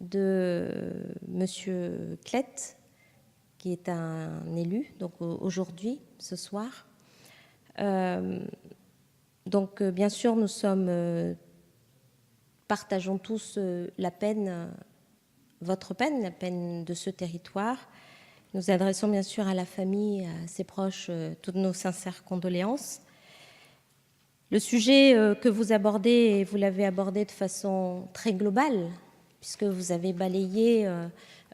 de Monsieur Klett, qui est un élu, donc aujourd'hui, ce soir. Donc, bien sûr, nous partageons tous la peine, votre peine, la peine de ce territoire. Nous adressons bien sûr à la famille, à ses proches, toutes nos sincères condoléances. Le sujet que vous abordez, et vous l'avez abordé de façon très globale, puisque vous avez balayé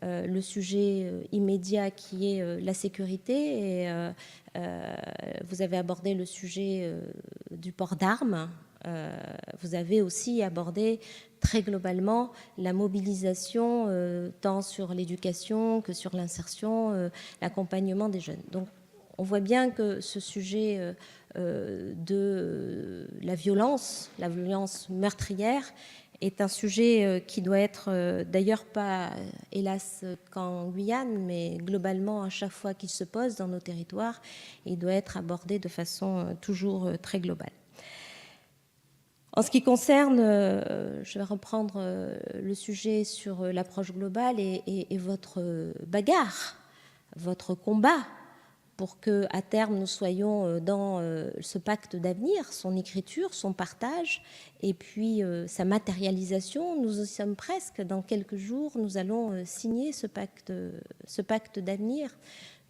le sujet immédiat qui est la sécurité, et vous avez abordé le sujet du port d'armes. Vous avez aussi abordé très globalement la mobilisation tant sur l'éducation que sur l'insertion, l'accompagnement des jeunes. Donc on voit bien que ce sujet de la violence meurtrière, est un sujet qui doit être d'ailleurs pas, hélas, qu'en Guyane, mais globalement à chaque fois qu'il se pose dans nos territoires, il doit être abordé de façon toujours très globale. En ce qui concerne, je vais reprendre le sujet sur l'approche globale et votre bagarre, votre combat, pour qu'à terme nous soyons dans ce pacte d'avenir, son écriture, son partage, et puis sa matérialisation. Nous y sommes presque. Dans quelques jours, nous allons signer ce pacte d'avenir.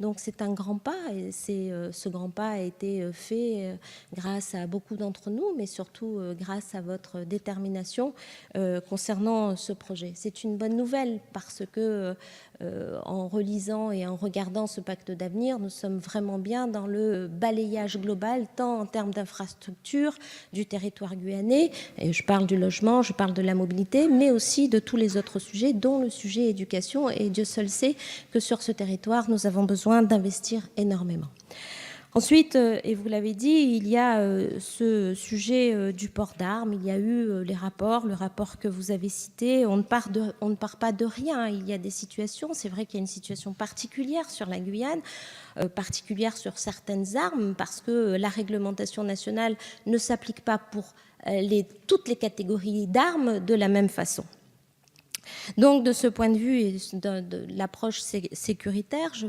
Donc c'est un grand pas, et ce grand pas a été fait grâce à beaucoup d'entre nous, mais surtout grâce à votre détermination concernant ce projet. C'est une bonne nouvelle parce que en relisant et en regardant ce pacte d'avenir, nous sommes vraiment bien dans le balayage global, tant en termes d'infrastructures du territoire guyanais, et je parle du logement, je parle de la mobilité, mais aussi de tous les autres sujets, dont le sujet éducation, et Dieu seul sait que sur ce territoire, nous avons besoin d'investir énormément. Ensuite, et vous l'avez dit, il y a ce sujet du port d'armes, il y a eu les rapports, le rapport que vous avez cité, on ne part pas de rien, il y a des situations, c'est vrai qu'il y a une situation particulière sur la Guyane, particulière sur certaines armes, parce que la réglementation nationale ne s'applique pas pour toutes les catégories d'armes de la même façon. Donc, de ce point de vue et de l'approche sécuritaire, je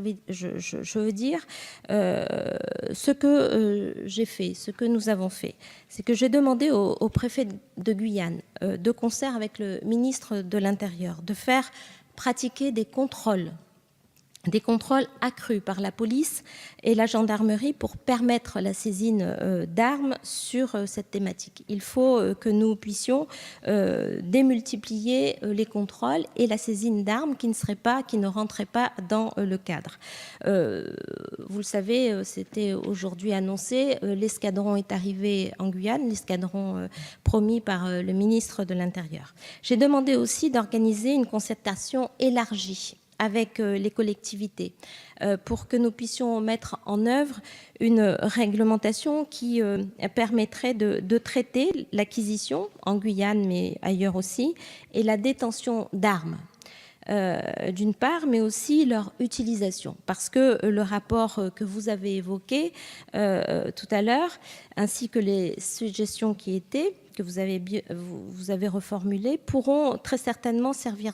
veux dire, ce que j'ai fait, ce que nous avons fait, c'est que j'ai demandé au préfet de Guyane, de concert avec le ministre de l'Intérieur, de faire pratiquer des contrôles accrus par la police et la gendarmerie pour permettre la saisine d'armes sur cette thématique. Il faut que nous puissions démultiplier les contrôles et la saisine d'armes qui ne rentraient pas dans le cadre. Vous le savez, c'était aujourd'hui annoncé, l'escadron est arrivé en Guyane, l'escadron promis par le ministre de l'Intérieur. J'ai demandé aussi d'organiser une concertation élargie avec les collectivités pour que nous puissions mettre en œuvre une réglementation qui permettrait de traiter l'acquisition en Guyane, mais ailleurs aussi, et la détention d'armes. D'une part, mais aussi leur utilisation. Parce que le rapport que vous avez évoqué tout à l'heure, ainsi que les suggestions qui étaient, que vous avez reformulées, pourront très certainement servir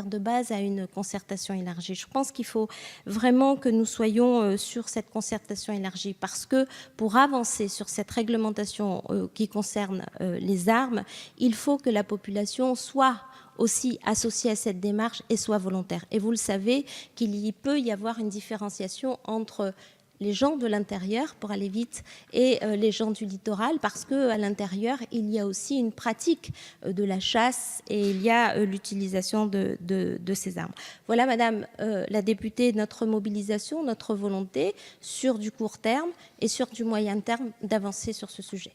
de base à une concertation élargie. Je pense qu'il faut vraiment que nous soyons sur cette concertation élargie, parce que pour avancer sur cette réglementation qui concerne les armes, il faut que la population soit aussi associée à cette démarche et soit volontaire. Et vous le savez qu'il peut y avoir une différenciation entre les gens de l'intérieur, pour aller vite, et les gens du littoral, parce qu'à l'intérieur, il y a aussi une pratique de la chasse et il y a l'utilisation de ces armes. Voilà, Madame la députée, notre mobilisation, notre volonté sur du court terme et sur du moyen terme d'avancer sur ce sujet.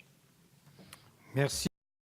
Merci.